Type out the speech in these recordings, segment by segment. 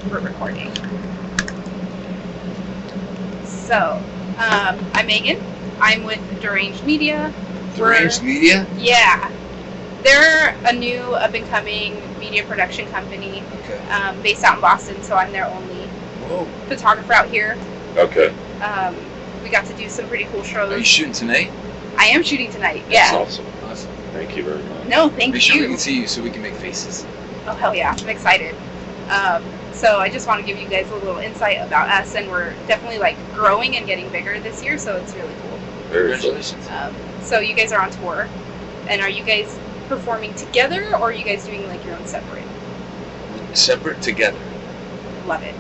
we're recording. So, I'm Megan. I'm with Deranged Media. Deranged Media? Yeah. They're a new up-and-coming media production company based out in Boston, so I'm their only photographer out here. Okay. We got to do some pretty cool shows. Are you shooting tonight? I am shooting tonight, yeah. That's awesome. Awesome. Thank you very much. No, thank Make sure we you. can see you so we can make faces. Oh, hell yeah. I'm excited. So I just want to give you guys a little insight about us, and we're definitely like growing and getting bigger this year, so it's really cool. Congratulations. So you guys are on tour, and are you guys performing together, or are you guys doing like your own separate? Separate together. Love it.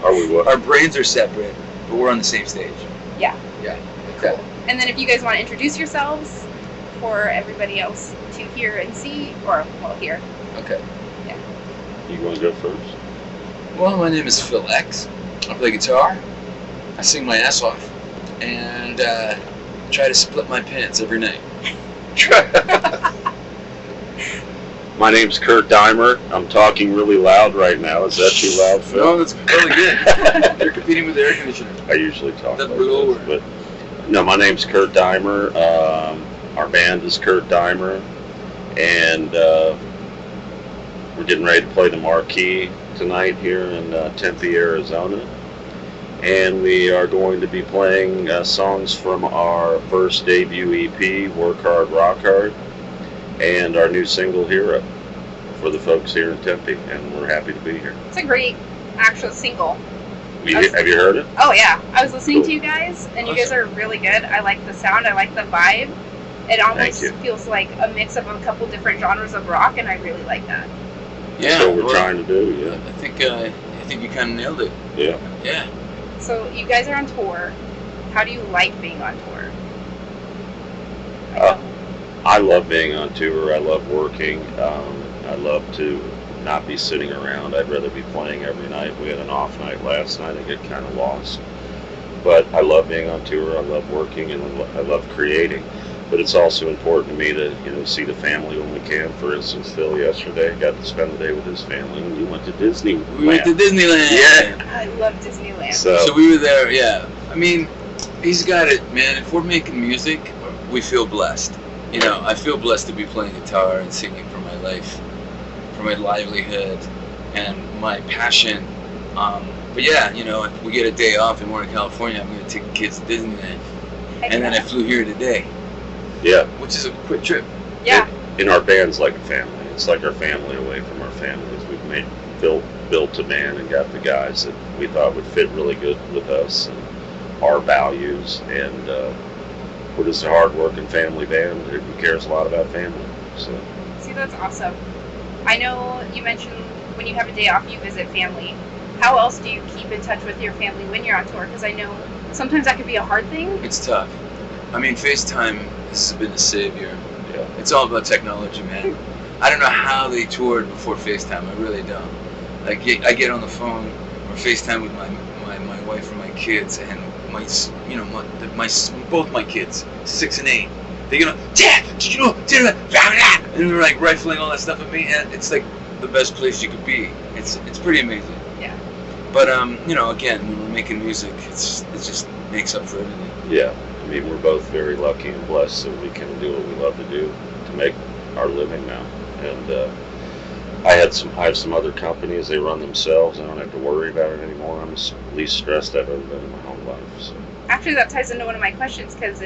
Are we what? Our brains are separate, but we're on the same stage. Yeah. Yeah. Okay. Cool. And then if you guys want to introduce yourselves for everybody else to hear and see, or well, hear. Okay. Yeah. You want to go first? Well, my name is Phil X. I play guitar. I sing my ass off, and try to split my pants every night. My name's Kurt Deimer. I'm talking really loud right now. Is that too loud, Phil? No, that's really good. You're competing with the air conditioner. I usually talk That's like brutal. this, but no, my name's Kurt Deimer. Our band is Kurt Deimer, and we're getting ready to play the Marquee tonight here in Tempe, Arizona. And we are going to be playing songs from our first debut EP, Work Hard, Rock Hard, and our new single, Hero, for the folks here in Tempe, and we're happy to be here. It's a great actual single. Have you heard it? Oh yeah, I was listening Cool. to you guys, and you guys are really good. I like the sound. I like the vibe. It almost Thank you. feels like a mix of a couple different genres of rock, and I really like that. Yeah. That's what we're well, trying to do, yeah. I think you kind of nailed it. Yeah. Yeah. So you guys are on tour. How do you like being on tour? I love being on tour. I love working. I love to not be sitting around. I'd rather be playing every night. We had an off night last night. I get kind of lost. But I love being on tour. I love working, and I love creating. But it's also important to me to see the family when we can. For instance, Phil yesterday got to spend the day with his family, and we went to Disney. We went to Disneyland. Yeah. I love Disneyland. So we were there, yeah. I mean, he's got it, man. If we're making music, we feel blessed. You know, I feel blessed to be playing guitar and singing for my life, for my livelihood, and my passion. But yeah, if we get a day off and we're in California, I'm going to take the kids to Disneyland. And then I flew here today. Yeah. Which is a quick trip. Yeah. In our band's like a family. It's like our family away from our families. We've built a band and got the guys that we thought would fit really good with us and our values. And we're just a hard-working family band who cares a lot about family. So. See, that's awesome. I know you mentioned when you have a day off, you visit family. How else do you keep in touch with your family when you're on tour? Because I know sometimes that could be a hard thing. It's tough. I mean, FaceTime has been a savior. Yeah. It's all about technology, man. I don't know how they toured before FaceTime. I really don't. Like, I get on the phone or FaceTime with my wife and my kids, and both my kids, 6 and 8. They get on, Dad, did you know? And they're like rifling all that stuff at me, and it's like the best place you could be. It's pretty amazing. Yeah. But again, when we're making music, it just makes up for everything. Yeah. I mean, we're both very lucky and blessed that we can do what we love to do to make our living now. And I have some other companies. They run themselves. I don't have to worry about it anymore. I'm the least stressed I've ever been in my whole life. So. Actually, that ties into one of my questions because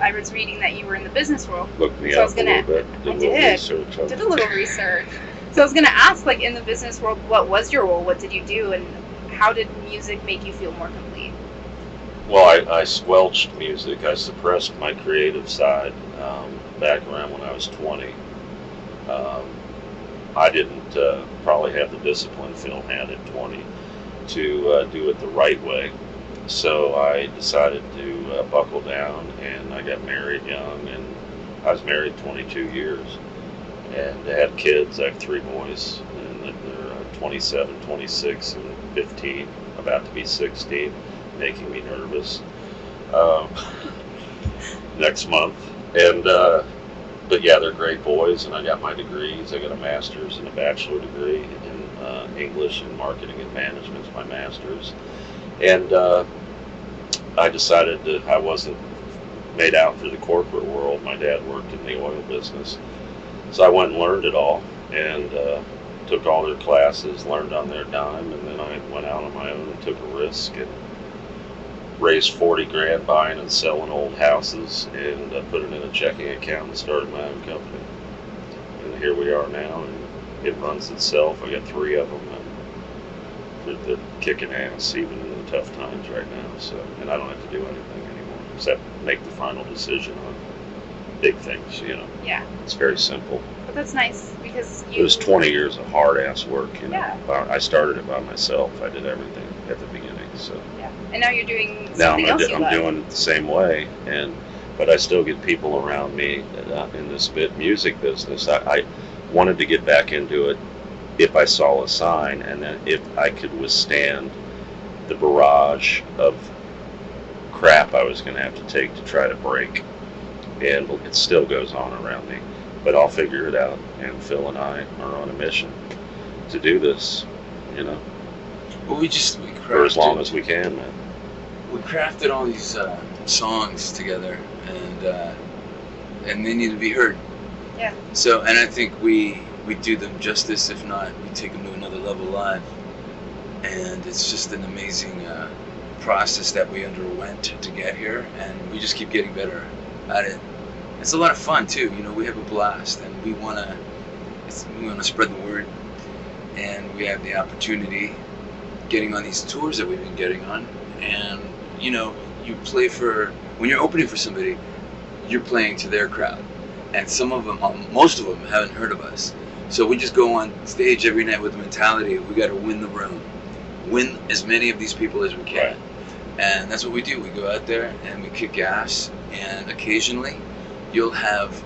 I was reading that you were in the business world. Looked me So up a little bit. I Did a little research on did it. a little research. So I was going to ask, like, in the business world, what was your role? What did you do? And how did music make you feel more complete? Well, I squelched music. I suppressed my creative side back around when I was 20. I didn't probably have the discipline Phil had at 20 to do it the right way. So I decided to buckle down, and I got married young, and I was married 22 years. And I had kids. I have 3 boys, and they're 27, 26, and 15, about to be 16. Making me nervous next month. And but yeah, they're great boys, and I got my degrees. I got a master's and a bachelor degree in English and marketing and management, my master's. And I decided that I wasn't made out for the corporate world. My dad worked in the oil business, so I went and learned it all, and took all their classes, learned on their dime, and then I went out on my own and took a risk and raised 40 grand buying and selling old houses, and put it in a checking account and started my own company. And here we are now, and it runs itself. I got 3 of them, and they're kicking ass even in the tough times right now. So, and I don't have to do anything anymore except make the final decision on big things. Yeah. It's very simple. But that's nice because It was 20 years of hard ass work. Yeah. I started it by myself. I did everything at the beginning. So. Yeah. And now you're doing Now something else you I'm love. doing it the same way, but I still get people around me in this music business. I wanted to get back into it if I saw a sign, and then if I could withstand the barrage of crap I was going to have to take to try to break, and it still goes on around me. But I'll figure it out, and Phil and I are on a mission to do this, Well, we crafted, for as long as we can, man. We crafted all these songs together, and they need to be heard. Yeah. So, and I think we do them justice. If not, we take them to another level live. And it's just an amazing process that we underwent to get here, and we just keep getting better at it. It's a lot of fun too. We have a blast, and we wanna spread the word, and we have the opportunity getting on these tours that we've been getting on, and you play when you're opening for somebody, you're playing to their crowd, and most of them haven't heard of us, so we just go on stage every night with the mentality we got to win the room, win as many of these people as we can. Right. And that's what we do. We go out there and we kick ass, and occasionally you'll have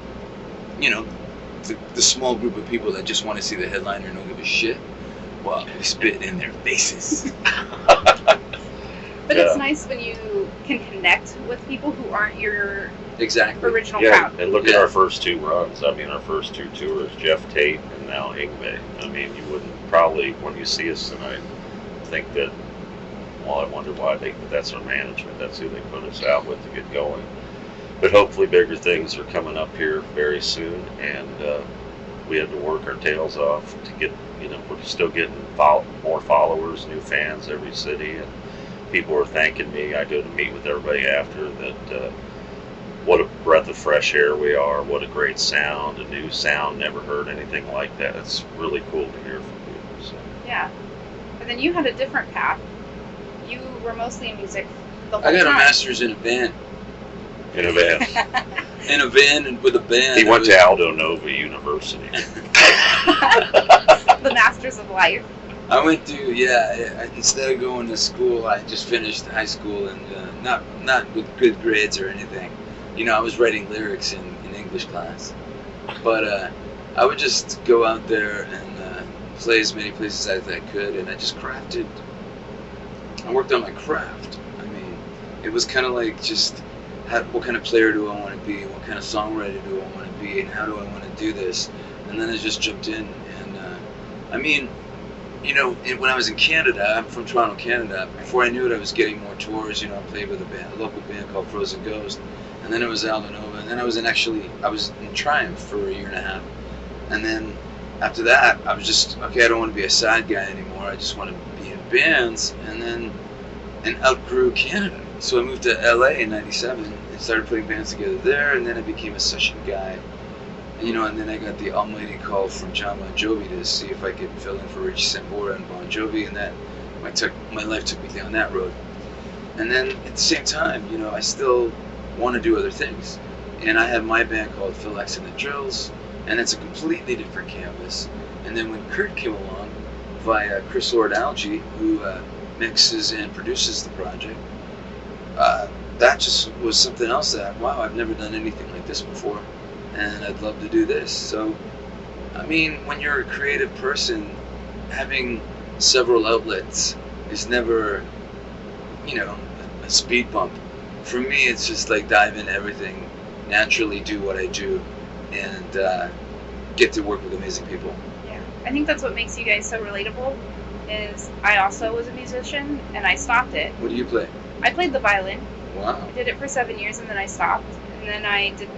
the small group of people that just want to see the headliner and don't give a shit. Well, we spit in their faces. But it's nice when you can connect with people who aren't your Exactly. original Yeah, crowd. and look at our first 2 runs. I mean, our first 2 tours, Jeff Tate and now Ingve. I mean, you wouldn't probably, when you see us tonight, think that, well, I wonder why that's our management. That's who they put us out with to get going. But hopefully bigger things are coming up here very soon, and we had to work our tails off to get, we're still getting more followers, new fans every city, and people are thanking me. I go to meet with everybody after that. What a breath of fresh air we are. What a great sound, a new sound. Never heard anything like that. It's really cool to hear from people. So. Yeah. But then you had a different path. You were mostly in music the whole I got time. a master's in a band. In a van. In a van and with a band. He went to Aldo Nova University. The Masters of Life. I went to, instead of going to school, I just finished high school, and not with good grades or anything. I was writing lyrics in English class. But I would just go out there and play as many places as I could, and I just crafted. I worked on my craft. I mean, it was kind of like just, what kind of player do I want to be? What kind of songwriter do I want to be? And how do I want to do this? And then I just jumped in, and when I was in Canada, I'm from Toronto, Canada. Before I knew it, I was getting more tours. I played with a local band called Frozen Ghost, and then it was Aldo Nova, and then I was in Triumph for a year and a half, and then after that, I was just I don't want to be a side guy anymore. I just want to be in bands, and outgrew Canada. So I moved to LA in '97 and started putting bands together there, and then I became a session guy. And then I got the almighty call from John Bon Jovi to see if I could fill in for Richie Sambora and Bon Jovi, and that my life took me down that road. And then at the same time, I still want to do other things. And I have my band called Phil X and the Drills, and it's a completely different canvas. And then when Kurt came along via Chris Lord Algae, who mixes and produces the project, that just was something else that, wow, I've never done anything like this before, and I'd love to do this. So, I mean, when you're a creative person, having several outlets is never, a speed bump. For me, it's just like dive into everything, naturally do what I do, and get to work with amazing people. Yeah, I think that's what makes you guys so relatable. Is I also was a musician and I stopped it. What do you play? I played the violin. Wow. I did it for 7 years and then I stopped. And then I did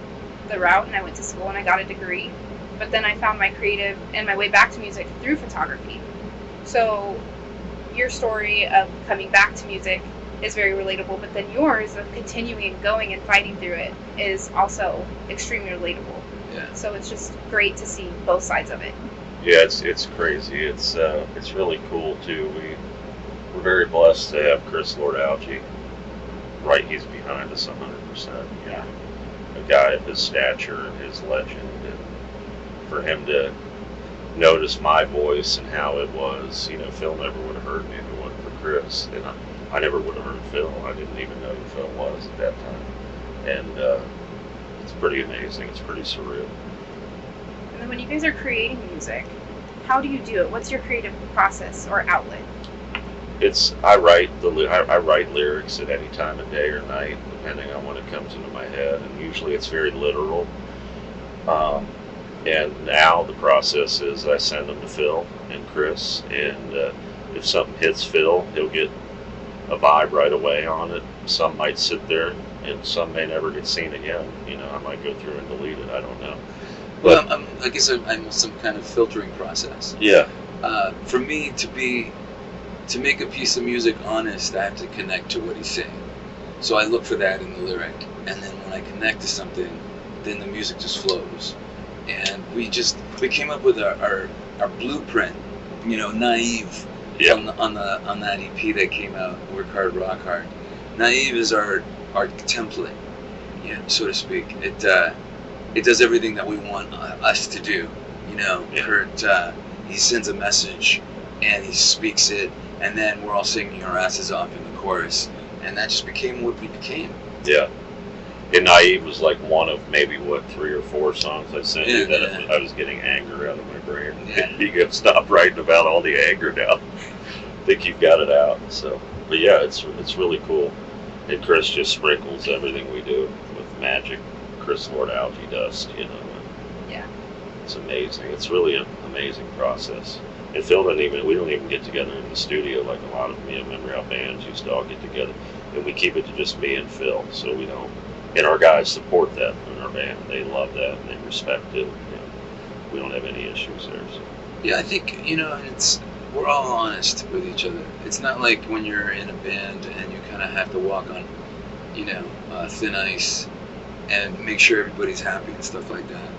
the route and I went to school and I got a degree. But then I found my creative and my way back to music through photography. So your story of coming back to music is very relatable, but then yours of continuing and going and fighting through it is also extremely relatable. Yeah. So it's just great to see both sides of it. Yeah, it's crazy. It's really cool too. We're very blessed to have Chris Lord-Alge. Right, he's behind us 100%. You know, a guy of his stature and his legend, and for him to notice my voice and how it was, you know, Phil never would have heard me if it wasn't for Chris, and I never would have heard Phil. I didn't even know who Phil was at that time, and it's pretty amazing. It's pretty surreal. And then when you guys are creating music, how do you do it? What's your creative process or outlet? I write lyrics at any time of day or night, depending on when it comes into my head, and usually it's very literal. And now the process is I send them to Phil and Chris, and if something hits Phil, he'll get a vibe right away on it. Some might sit there, and some may never get seen again. You know, I might go through and delete it. I don't know. Well, I guess I'm some kind of filtering process. Yeah. For me to make a piece of music honest, I have to connect to what he's saying. So I look for that in the lyric, and then when I connect to something, then the music just flows. And we came up with our blueprint, you know, Naive, Yeah. on that EP that came out, Work Hard, Rock Hard. Naive is our template, yeah, so to speak. It does everything that we want us to do. You know, Yeah. Kurt, he sends a message and he speaks it, and then we're all singing our asses off in the chorus, and that just became what we became. Yeah. And Naive was like one of maybe, 3 or 4 songs I sent you that I was getting anger out of my brain. Yeah. You got to stop writing about all the anger now. I think you've got it out. So, but yeah, it's really cool. And Chris just sprinkles everything we do with magic. Chris Lord-Alge dust, you know. Yeah. It's amazing. It's really an amazing process. And Phil we don't even get together in the studio like a lot of them. You remember how bands used to all get together, and we keep it to just me and Phil, so we don't. And our guys support that in our band. They love that and they respect it. You know, we don't have any issues there. So. Yeah, I think, you know, we're all honest with each other. It's not like when you're in a band and you kind of have to walk on, you know, thin ice and make sure everybody's happy and stuff like that.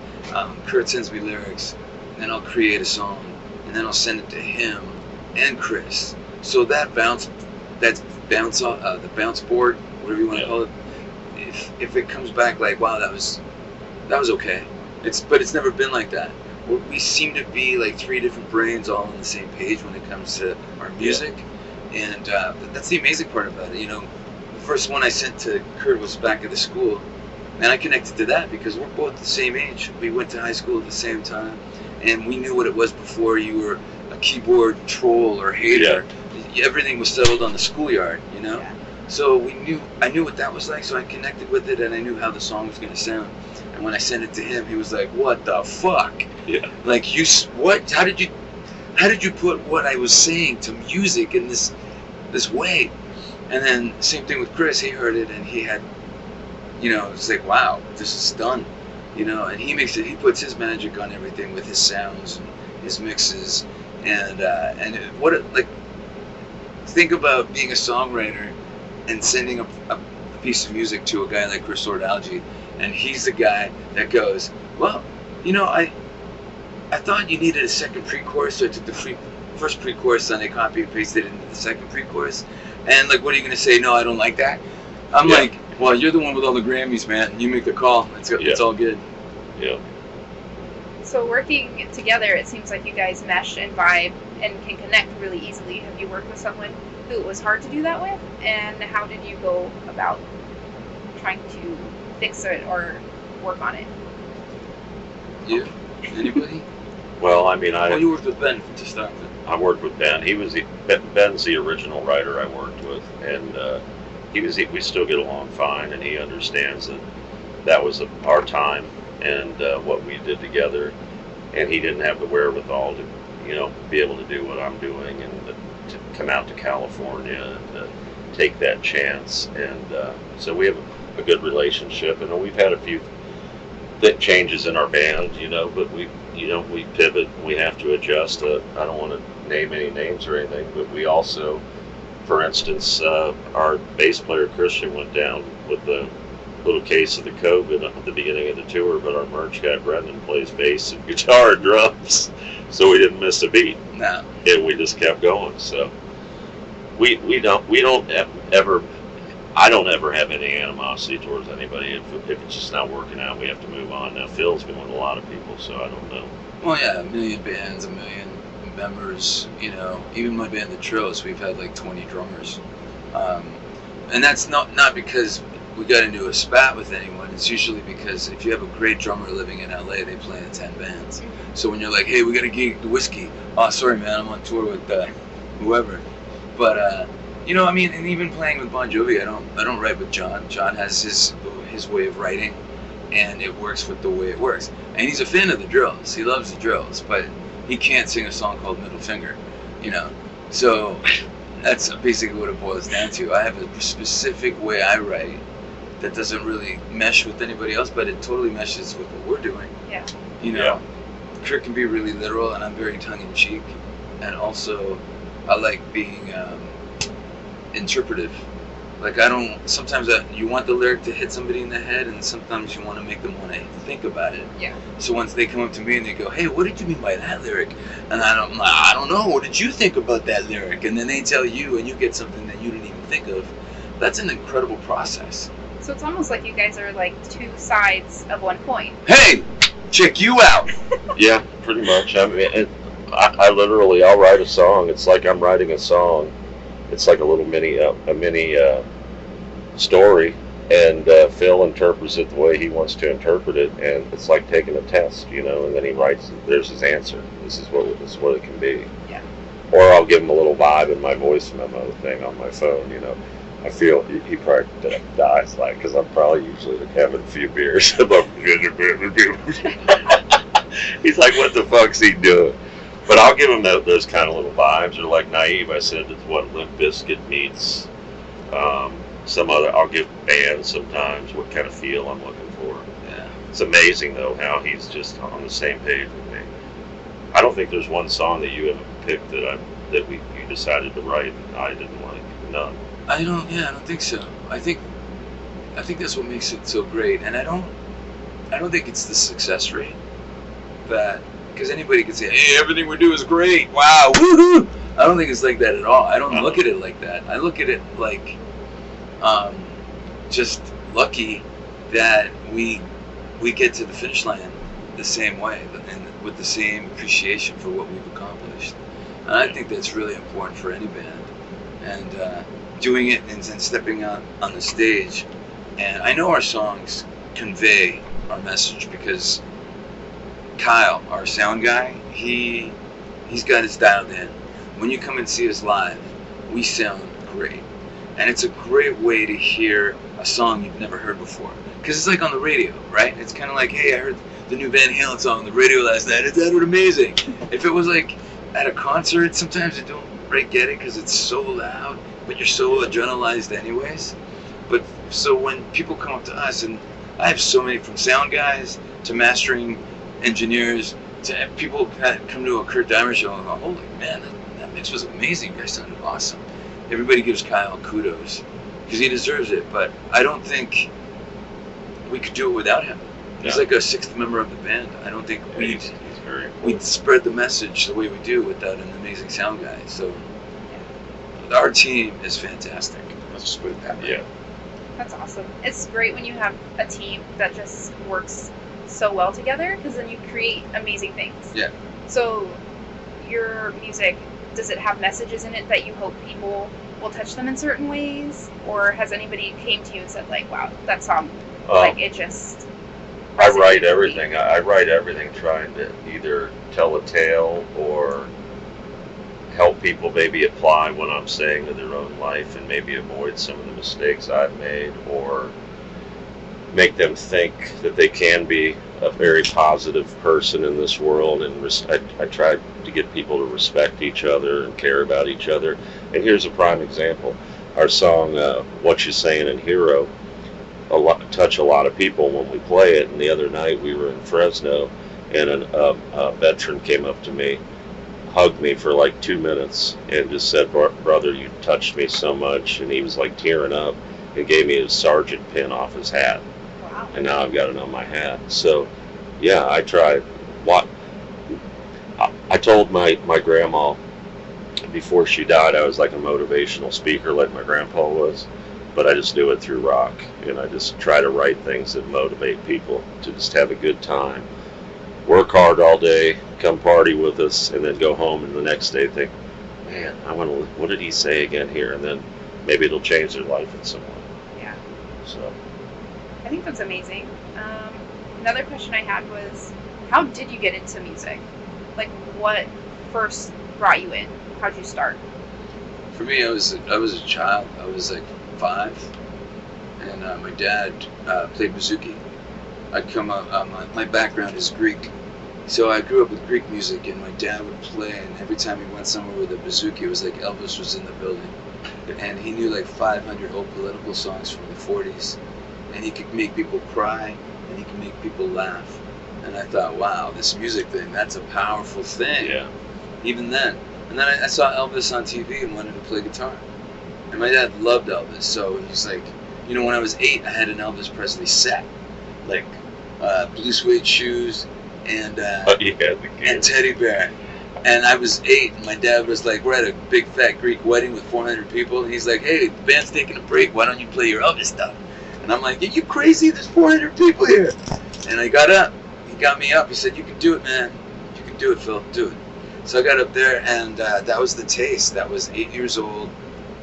Kurt sends me lyrics, and then I'll create a song, and then I'll send it to him and Chris. So the bounce board, whatever you want to call it, if it comes back like, wow, that was okay. But it's never been like that. We seem to be like 3 different brains all on the same page when it comes to our music, and that's the amazing part about it. You know, the first one I sent to Kurt was back at the school, and I connected to that because we're both the same age. We went to high school at the same time, and we knew what it was before you were a keyboard troll or hater. Yeah. Everything was settled on the schoolyard, you know. Yeah. So I knew what that was like, so I connected with it, and I knew how the song was going to sound. And when I sent it to him, he was like, "What the fuck? Yeah. Like what? How did you put what I was saying to music in this way?" And then same thing with Chris. He heard it, and he had, you know, it's like, wow, this is done, you know. And he puts his magic on everything with his sounds and his mixes, and think about being a songwriter and sending a piece of music to a guy like Chris Lord-Alge, and he's the guy that goes, well, you know, I thought you needed a second pre-chorus, so I took the first pre-chorus and I copy and pasted it into the second pre-chorus, and like, what are you going to say? No, I don't like that. I'm like, well, you're the one with all the Grammys, man. You make the call. It's all good. Yeah. So working together, it seems like you guys mesh and vibe and can connect really easily. Have you worked with someone who it was hard to do that with? And how did you go about trying to fix it or work on it? You? Anybody? Well, I mean, you worked with Ben to start with. I worked with Ben. Ben's the original writer I worked with, and we still get along fine, and he understands that was our time, and what we did together, and he didn't have the wherewithal to, be able to do what I'm doing and to come out to California and take that chance. And so we have a good relationship, and we've had a few changes in our band, but we pivot. We have to adjust. I don't want to name any names or anything, but we also, for instance, our bass player Christian went down with a little case of the COVID at the beginning of the tour, but our merch guy Brendan plays bass and guitar and drums, so we didn't miss a beat. No. And we just kept going. So we don't ever. I don't ever have any animosity towards anybody. If it's just not working out, we have to move on. Now, Phil's been with a lot of people, so I don't know. Well, yeah, a million bands, a million members, even my band, The Trills, we've had like 20 drummers. And that's not because we got into a spat with anyone. It's usually because if you have a great drummer living in LA, they play in 10 bands. So when you're like, hey, we got to gig the Whiskey. Oh, sorry, man, I'm on tour with whoever. But, and even playing with Bon Jovi, I don't write with John. John has his way of writing, and it works with the way it works. And he's a fan of the Drills. He loves the Drills, but he can't sing a song called Middle Finger, So that's basically what it boils down to. I have a specific way I write that doesn't really mesh with anybody else, but it totally meshes with what we're doing. Yeah. Yeah. Kurt can be really literal, and I'm very tongue-in-cheek, and also I like being interpretive. Like sometimes you want the lyric to hit somebody in the head, and sometimes you want to make them want to think about it. Yeah. So once they come up to me and they go, hey, what did you mean by that lyric? And I don't know, what did you think about that lyric? And then they tell you, and you get something that you didn't even think of. That's an incredible process. So it's almost like you guys are like two sides of one coin. Hey, check you out. Yeah, pretty much. I mean, I literally, I'll write a song. It's like I'm writing a song. It's like a little mini story, and Phil interprets it the way he wants to interpret it, and it's like taking a test, and then he writes, there's his answer. This is what it can be. Yeah. Or I'll give him a little vibe in my voice memo thing on my phone, I feel he probably dies because I'm probably usually having a few beers. He's like, what the fuck's he doing? But I'll give him those kind of little vibes. Or like Naive, I said, it's what Limp Bizkit meets some other. I'll give bands sometimes what kind of feel I'm looking for. Yeah. It's amazing though how he's just on the same page with me. I don't think there's one song that you haven't picked that you decided to write and I didn't like. None. I don't think so. I think that's what makes it so great, and I don't think it's the success rate because anybody can say, hey, everything we do is great, wow, woohoo. I don't think it's like that at all. I don't look at it like that. I look at it like just lucky that we get to the finish line the same way and with the same appreciation for what we've accomplished. And I think that's really important for any band. And doing it and then stepping out on the stage. And I know our songs convey our message because Kyle, our sound guy, he's got us dialed in. When you come and see us live, we sound great. And it's a great way to hear a song you've never heard before. Because it's like on the radio, right? It's kind of like, hey, I heard the new Van Halen song on the radio last night. It sounded amazing. If it was like at a concert, sometimes you don't get it because it's so loud, but you're so adrenalized anyways. But so when people come up to us, and I have so many, from sound guys to mastering engineers to people that come to a Kurt Deimer show and go, holy man, that mix was amazing, you guys sounded awesome. Everybody gives Kyle kudos because he deserves it, but I don't think we could do it without him. He's like a sixth member of the band. I don't think we'd spread the message the way we do without an amazing sound guy. So our team is fantastic. Let's just put it that way. Yeah. That's awesome. It's great when you have a team that just works so well together because then you create amazing things. Yeah. So your music, does it have messages in it that you hope people will touch them in certain ways? Or has anybody came to you and said like, wow, that song, like it just... I write everything. I write everything trying to either tell a tale or help people maybe apply what I'm saying to their own life and maybe avoid some of the mistakes I've made, or make them think that they can be a very positive person in this world. And I try to get people to respect each other and care about each other. And here's a prime example. Our song, What You Saying in Hero, touch a lot of people when we play it. And the other night we were in Fresno, and a veteran came up to me, hugged me for like 2 minutes, and just said, "Brother, you touched me so much." And he was like tearing up and gave me his sergeant pin off his hat. Wow. And now I've got it on my hat. So, yeah, I try. I told my grandma before she died I was like a motivational speaker like my grandpa was, but I just do it through rock, and I just try to write things that motivate people to just have a good time, work hard all day, come party with us, and then go home and the next day think, man, what did he say again here? And then maybe it'll change their life in some way. Yeah. So I think that's amazing. Another question I had was, how did you get into music? Like, what first brought you in? How'd you start? For me, I was a child. I was like 5, and my dad played bouzouki. I'd come up. My background is Greek, so I grew up with Greek music, and my dad would play. And every time he went somewhere with a bouzouki, it was like Elvis was in the building, and he knew like 500 old political songs from the 40s, and he could make people cry, and he could make people laugh. And I thought, wow, this music thing—that's a powerful thing. yeah, Even then. And then I saw Elvis on TV and wanted to play guitar. And my dad loved Elvis, so he's like, you know, when I was 8, I had an Elvis Presley set, like blue suede shoes and and teddy bear. And I was 8, and my dad was like, we're at a big fat Greek wedding with 400 people, and he's like, hey, the band's taking a break, why don't you play your Elvis stuff? And I'm like, are you crazy? There's 400 people here. And I got up. He got me up. He said, you can do it, man. You can do it, Phil. Do it. So I got up there, and that was the taste. That was 8 years old.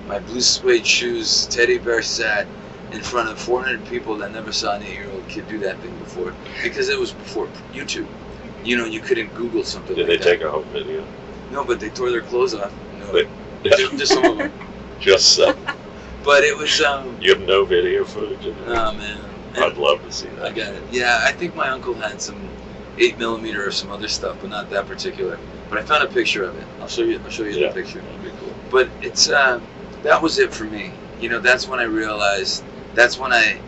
My blue suede shoes, teddy bear set, in front of 400 people that never saw an 8-year-old kid do that thing before. Because it was before YouTube. You know, you couldn't Google something did like they that. take a home video? No, but they tore their clothes off. No, But- just some of them. Just But it was, you have no video footage of it? oh man. I'd love to see that. I got it. Yeah, I think my uncle had some 8mm or some other stuff, but not that particular. But I found a picture of it. I'll show you Yeah. the picture. That'd be cool. But it's that was it for me. You know, that's when I realized. That's when I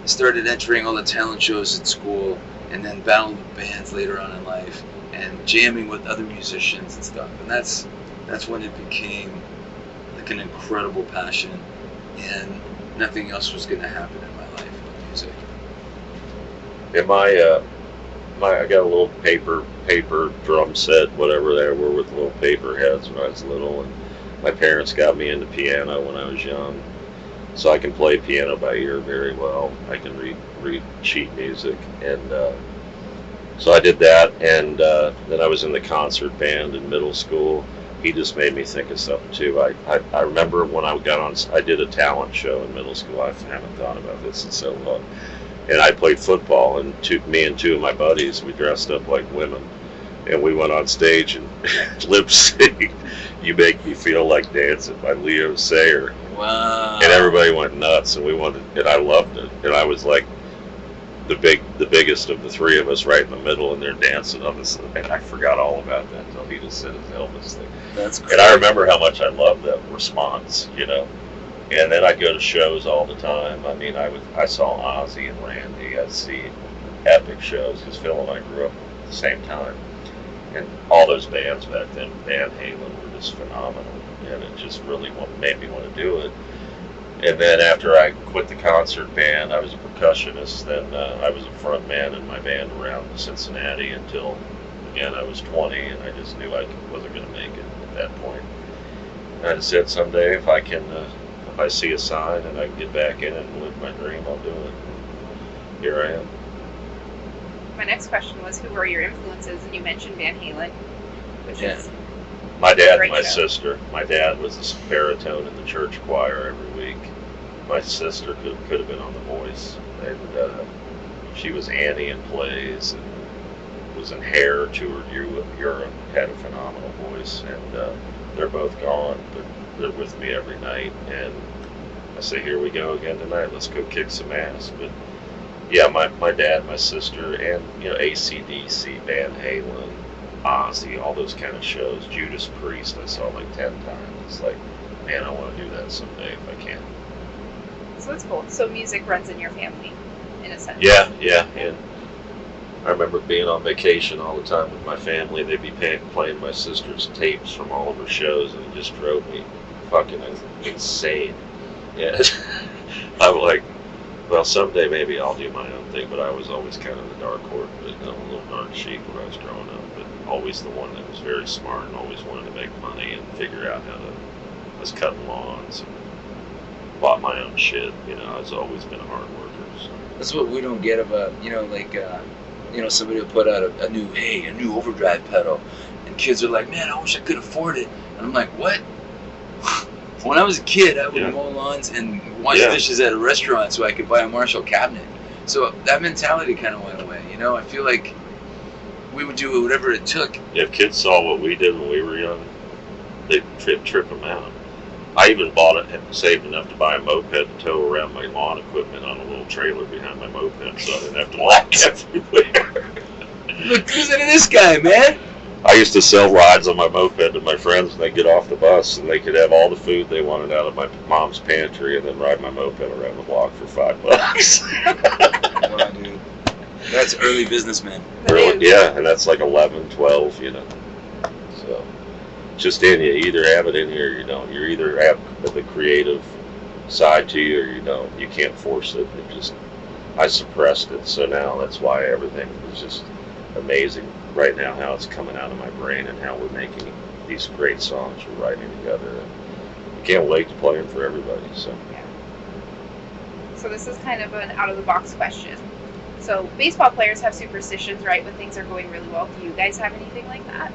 started entering all the talent shows at school, and then battling with bands later on in life, and jamming with other musicians and stuff. And that's when it became like an incredible passion, and nothing else was going to happen in my life with music. And I got a little paper drum set, whatever they were, with little paper heads when I was little, and my parents got me into piano when I was young, so I can play piano by ear very well. I can read sheet music, and so I did that, and then I was in the concert band in middle school. He just made me think of something too. I remember when I got on, I did a talent show in middle school. I haven't thought about this in so long. And I played football, and me and 2 of my buddies, we dressed up like women, and we went on stage and lip synced "You Make Me Feel Like Dancing" by Leo Sayer. Wow. And everybody went nuts, and and I loved it. And I was like the biggest of the 3 of us, right in the middle, and they're dancing on this. And I forgot all about that until he just said his Elvis thing. That's great. And I remember how much I loved that response, you know. And then I'd go to shows all the time. I mean, I saw Ozzy and Randy. I'd see epic shows because Phil and I grew up at the same time. And all those bands back then, Van Halen, were just phenomenal. And it just really made me want to do it. And then after I quit the concert band, I was a percussionist. Then I was a front man in my band around Cincinnati until, again, I was 20, and I just knew I wasn't going to make it at that point. And I just said, someday if I see a sign and I can get back in and live my dream, I'll do it. And here I am. My next question was, who were your influences? And you mentioned Van Halen, which Yeah. is My dad Great and my show. sister. My dad was a baritone in the church choir every week. My sister could have been on The Voice. And she was Annie in plays and was in Hair, toured Europe, had a phenomenal voice. And they're both gone, but they're with me every night. And I say, here we go again tonight. Let's go kick some ass. But Yeah, my dad, my sister, and AC/DC, Van Halen, Ozzy, all those kind of shows. Judas Priest, I saw like 10 times. It's like, man, I want to do that someday if I can. So that's cool. So music runs in your family, in a sense. Yeah, and I remember being on vacation all the time with my family. They'd be playing my sister's tapes from all of her shows, and it just drove me fucking insane. Yeah, I'm like, well, someday maybe I'll do my own thing, but I was always kind of the dark horse, a little dark sheep when I was growing up, but always the one that was very smart and always wanted to make money and figure out how to. I was cutting lawns and bought my own shit. I've always been a hard worker. So. That's what we don't get about, somebody will put out a new overdrive pedal, and kids are like, man, I wish I could afford it. And I'm like, what? When I was a kid, I would mow lawns and wash dishes at a restaurant so I could buy a Marshall cabinet. So that mentality kind of went away. I feel like we would do whatever it took. If kids saw what we did when we were young, they'd trip them out. I even bought it and saved enough to buy a moped to tow around my lawn equipment on a little trailer behind my moped so I didn't have to walk everywhere. Look, listen to this guy, man. I used to sell rides on my moped to my friends when they get off the bus, and they could have all the food they wanted out of my mom's pantry and then ride my moped around the block for $5. Wow, dude. That's early businessman. Really? Yeah, and that's like 11, 12, So, just in you. Either have it in you or you don't. You either have the creative side to you or you don't. You can't force it. I suppressed it, so now that's why everything is just amazing right now, how it's coming out of my brain and how we're making these great songs we're writing together. And I can't wait to play them for everybody. So this is kind of an out-of-the-box question. So baseball players have superstitions, right, when things are going really well. Do you guys have anything like that?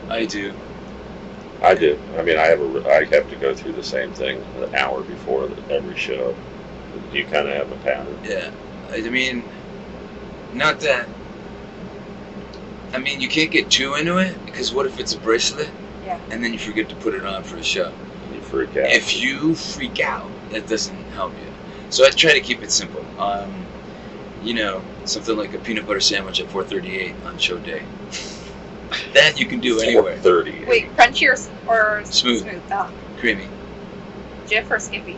I do. I mean, I have to go through the same thing an hour before every show. Do you kind of have a pattern? Yeah. I mean, not that. I mean, you can't get too into it, because what if it's a bracelet? Yeah. And then you forget to put it on for a show? You freak out. If you freak out, that doesn't help you. So I try to keep it simple. Something like a peanut butter sandwich at 4:38 on show day. That you can do anywhere. 4:30. Wait, crunchy or smooth? Oh. Creamy. Jif or Skippy?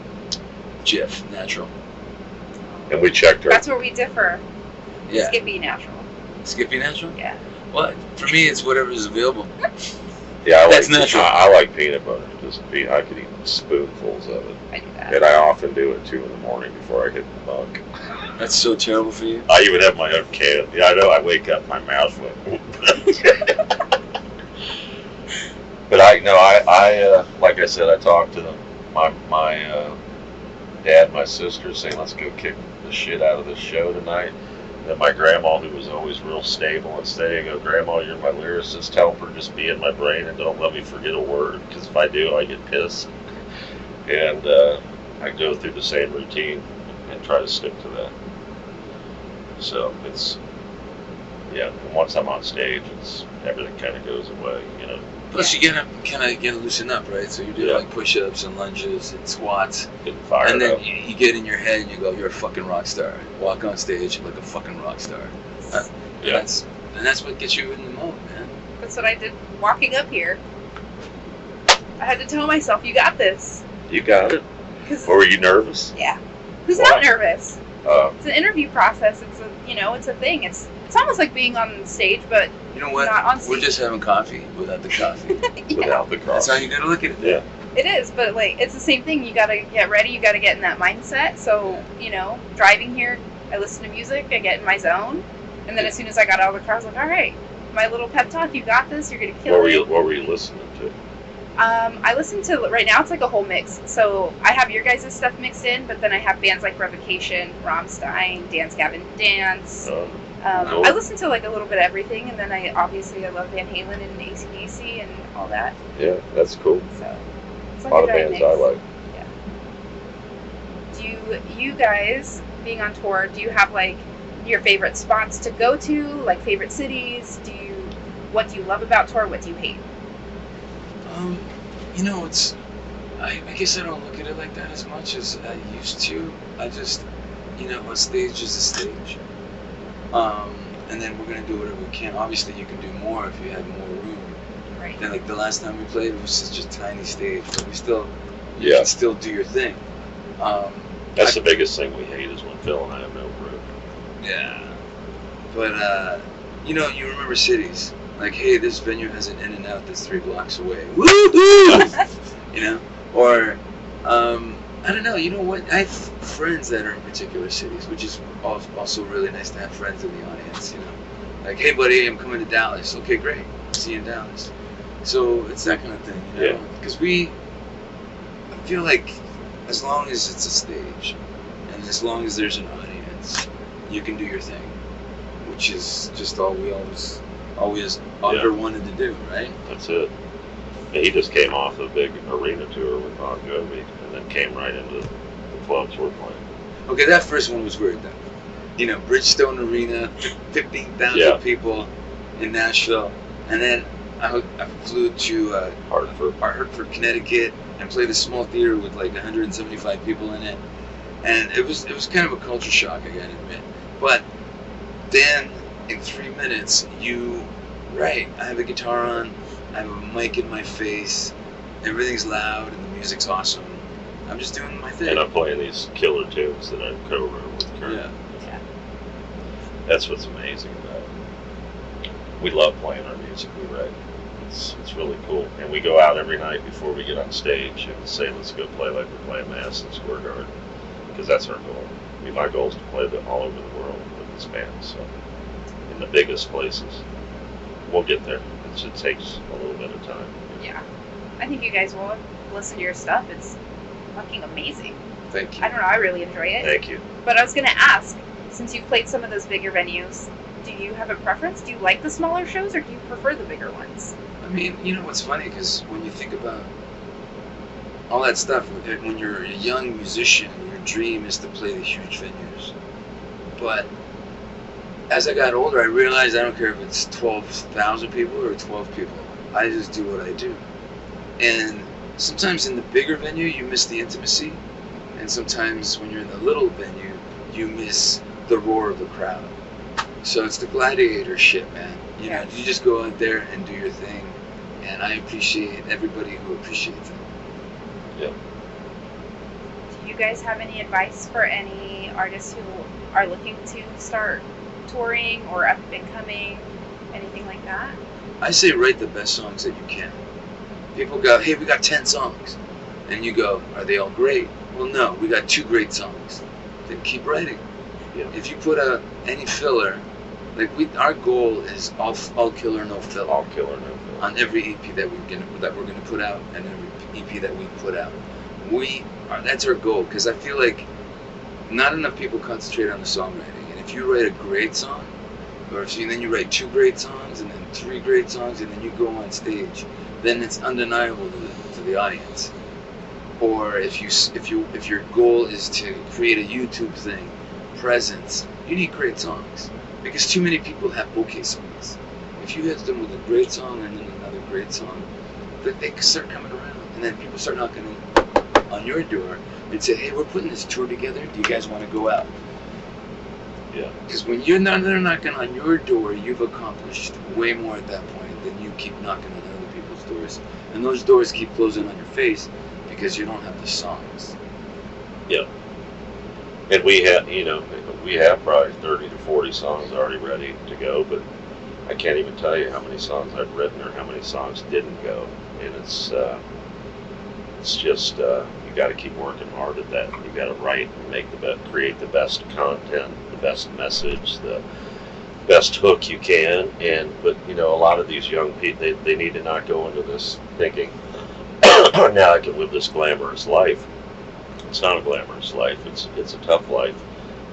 Jif, natural. And we checked her. That's where we differ. Yeah. Skippy natural. Skippy natural? Yeah. Well, for me, it's whatever is available. Yeah, That's natural. I like peanut butter. I could eat spoonfuls of it. I do that. And I often do it 2 in the morning before I hit the bunk. That's so terrible for you. I even have my own can. Yeah, I know. I wake up, my mouth went. But I like I said, I talked to my dad, my sister, saying, let's go kick the shit out of this show tonight. And then my grandma, who was always real stable and steady, I go, Grandma, you're my lyricist. Help her just be in my brain and don't let me forget a word, because if I do, I get pissed. And I go through the same routine and try to stick to that. So and once I'm on stage, everything kind of goes away, Plus, you gotta loosen up, right? So you do like push-ups and lunges and squats, and then you get in your head and you go, "You're a fucking rock star." Walk on stage like a fucking rock star. And that's what gets you in the mode, man. That's what I did walking up here. I had to tell myself, "You got this." You got it. Or were you nervous? Yeah. Who's not nervous? It's an interview process. It's a thing. It's almost like being on stage, but you know what? Not on stage. We're just having coffee without the coffee. Without the coffee. That's how you gotta look at it. Yeah. It is, but it's the same thing. You gotta get ready. You gotta get in that mindset. So driving here, I listen to music. I get in my zone, and then as soon as I got out of the car, I was like, all right, my little pep talk. You got this. You're gonna kill it. What were you listening to? I listen to, right now it's like a whole mix. So I have your guys' stuff mixed in, but then I have bands like Revocation, Rammstein, Dance Gavin Dance. Cool. I listen to like a little bit of everything, and then I love Van Halen and AC/DC and all that. Yeah, that's cool. So it's a like lot of bands I like. Yeah. Do you guys, being on tour, do you have like your favorite spots to go to, like favorite cities? What do you love about tour? What do you hate? I guess I don't look at it like that as much as I used to. you know, a stage is a stage. And then we're gonna do whatever we can. Obviously, you can do more if you have more room. Right. And like the last time we played, it was such a tiny stage, but you Yeah. can still do your thing. That's the biggest thing we hate is when Phil and I have no room. Yeah. But you know, you remember cities. Like, hey, this venue has an in and out that's 3 blocks away. Woohoo! You know? Or I don't know, you know what? I have friends that are in particular cities, which is also really nice to have friends in the audience, you know? Like, hey buddy, I'm coming to Dallas. Okay, great. See you in Dallas. So it's that kind of thing, you know? Yeah. Because I feel like as long as it's a stage and as long as there's an audience, you can do your thing, which is just all we always ever wanted to do, right? That's it. And he just came off a big arena tour with Bon Jovi and then came right into the clubs we're playing. Okay, that first one was weird though. You know, Bridgestone Arena, 15,000 people in Nashville, and then I flew to Hartford, Connecticut, and played a small theater with like 175 people in it, and it was kind of a culture shock, I gotta admit. But then in 3 minutes, I have a guitar on, I have a mic in my face, everything's loud, and the music's awesome. I'm just doing my thing. And I'm playing these killer tunes that I co-wrote with Kurt. Yeah. That's what's amazing about it. We love playing our music we write. It's really cool. And we go out every night before we get on stage and say, let's go play like we're playing Madison Square Garden. Because that's our goal. I mean, my goal is to play all over the world with this band. So, in the biggest places. We'll get there. It takes a little bit of time. Yeah. I think you guys will listen to your stuff. It's fucking amazing. Thank you. I don't know, I really enjoy it. Thank you. But I was going to ask, since you've played some of those bigger venues, do you have a preference? Do you like the smaller shows or do you prefer the bigger ones? I mean, you know what's funny? Because when you think about all that stuff, when you're a young musician, your dream is to play the huge venues. But as I got older, I realized I don't care if it's 12,000 people or 12 people. I just do what I do. And sometimes in the bigger venue, you miss the intimacy. And sometimes when you're in the little venue, you miss the roar of the crowd. So it's the gladiator shit, man. You know, you just go out there and do your thing. And I appreciate everybody who appreciates it. Yep. Do you guys have any advice for any artists who are looking to start touring or up and coming, anything like that? I say write the best songs that you can. People go, hey, we got 10 songs. And you go, are they all great? Well, no, we got 2 great songs. Then keep writing. Yeah. If you put out any filler, like our goal is all killer, no filler. All killer, no filler. On every EP that we're gonna put out, and every EP that we put out, that's our goal. Because I feel like not enough people concentrate on the songwriting. And if you write a great song, then you write 2 great songs, and then 3 great songs, and then you go on stage, then it's undeniable to the audience. Or if your goal is to create a YouTube thing, presence, you need great songs. Because too many people have okay songs. If you hit them with a great song and then another great song, they start coming around. And then people start knocking on your door and say, hey, we're putting this tour together. Do you guys want to go out? Yeah. Because when they're knocking on your door, you've accomplished way more at that point than you keep knocking on other people's doors. And those doors keep closing on your face because you don't have the songs. Yeah. And we have probably 30 to 40 songs already ready to go, but I can't even tell you how many songs I've written or how many songs didn't go. And it's just you got to keep working hard at that. You got to write and create the best content, the best message, the best hook you can. But a lot of these young people, they need to not go into this thinking, now I can live this glamorous life. It's not a glamorous life. It's a tough life,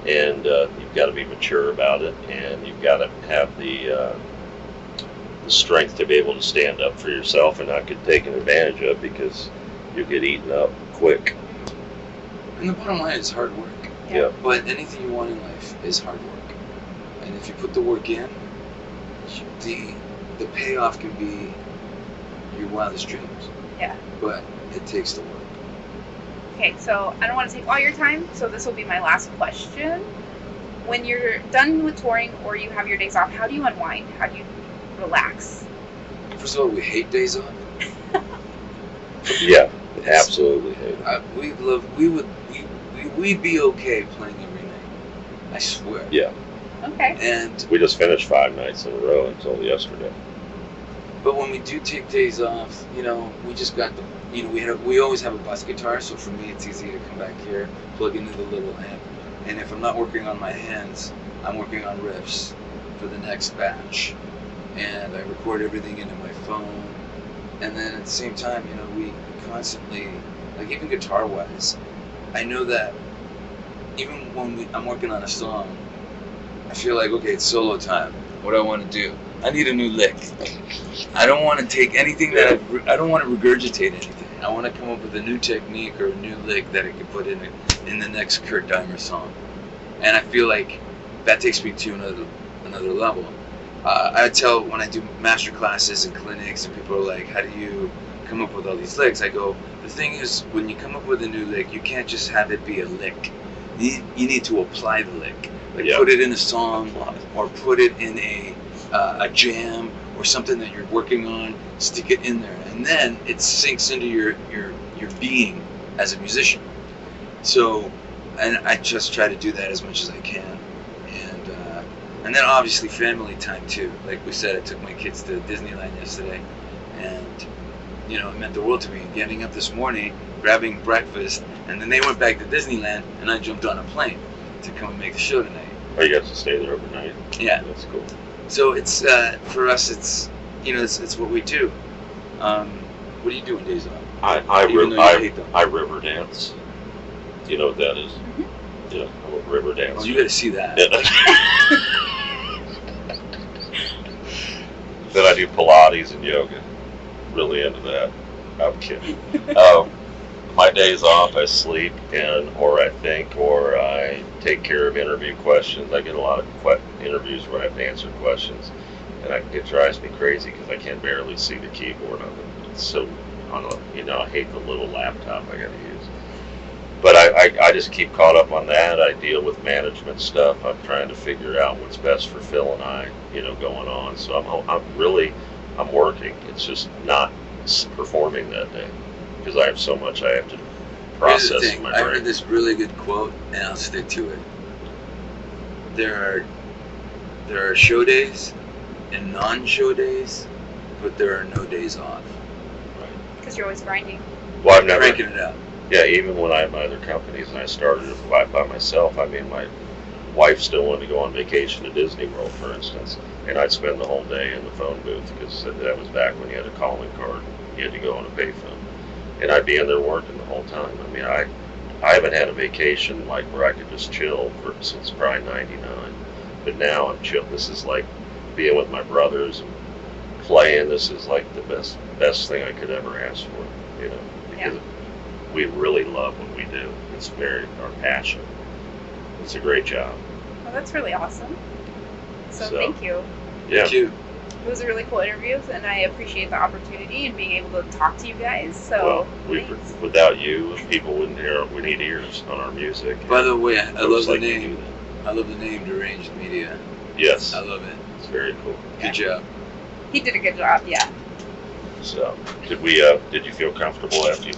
and you've got to be mature about it, and you've got to have the strength to be able to stand up for yourself and not get taken advantage of, because you'll get eaten up quick. And the bottom line is hard work. Yeah. But anything you want in life is hard work, and if you put the work in, the payoff can be your wildest dreams. Yeah. But it takes the work. Okay, so I don't want to take all your time, so this will be my last question. When you're done with touring or you have your days off, how do you unwind? How do you relax? First of all, we hate days off. Yeah, absolutely hate it. We'd be okay playing every night. I swear. Yeah. Okay. And We just finished 5 nights in a row until yesterday. but when we do take days off, we just got we always have a bus guitar, so for me it's easy to come back here, plug into the little amp, and if I'm not working on my hands, I'm working on riffs for the next batch, and I record everything into my phone, and then at the same time, we constantly, like even guitar wise, I know that even when I'm working on a song, I feel like, okay, it's solo time. What do I want to do? I need a new lick. I don't want to take anything I don't want to regurgitate anything. I want to come up with a new technique or a new lick that I can put in the next Kurt Deimer song. And I feel like that takes me to another level. I tell when I do master classes and clinics and people are like, how do you come up with all these licks? I go, the thing is, when you come up with a new lick, you can't just have it be a lick. You need to apply the lick. Like put it in a song or put it in a jam or something that you're working on, stick it in there, and then it sinks into your being as a musician. So, and I just try to do that as much as I can, and then obviously family time too. Like we said, I took my kids to Disneyland yesterday, and it meant the world to me. Getting up this morning, grabbing breakfast, and then they went back to Disneyland, and I jumped on a plane to come and make the show tonight. Oh, you got to stay there overnight? Yeah. That's cool. So it's, for us, it's what we do. What do you do on days off? I river dance. Do you know what that is? Mm-hmm. Yeah, I'm a river dancer. Oh, you got to see that. Then I do Pilates and yoga. Really into that. I'm kidding. My days off, I sleep or I think, or I take care of interview questions. I get a lot of interviews where I have to answer questions, and it drives me crazy because I can barely see the keyboard on it. It's so, I hate the little laptop I got to use. But I just keep caught up on that. I deal with management stuff. I'm trying to figure out what's best for Phil and I, going on. So I'm working. It's just not performing that day, because I have so much I have to process in my brain. I heard this really good quote, and I'll stick to it. There are show days and non-show days, but there are no days off. Because you're always grinding. Well, I've never cranking it out. Yeah, even when I had my other companies and I started by myself, I mean, my wife still wanted to go on vacation to Disney World, for instance, and I'd spend the whole day in the phone booth, because that was back when you had a calling card. You had to go on a payphone, and I'd be in there working the whole time. I mean, I haven't had a vacation like where I could just chill since probably '99, but now I'm chill. This is like being with my brothers and playing. This is like the best thing I could ever ask for, because we really love what we do. It's our passion. It's a great job. Well, that's really awesome. So thank you. Yeah. Thank you. It was a really cool interview, and I appreciate the opportunity and being able to talk to you guys. So, without you, people wouldn't hear. We need ears on our music. By the way, I love the name. I love the name Deranged Media. Yes. I love it. It's very cool. Good job. He did a good job, yeah. So, did you feel comfortable after you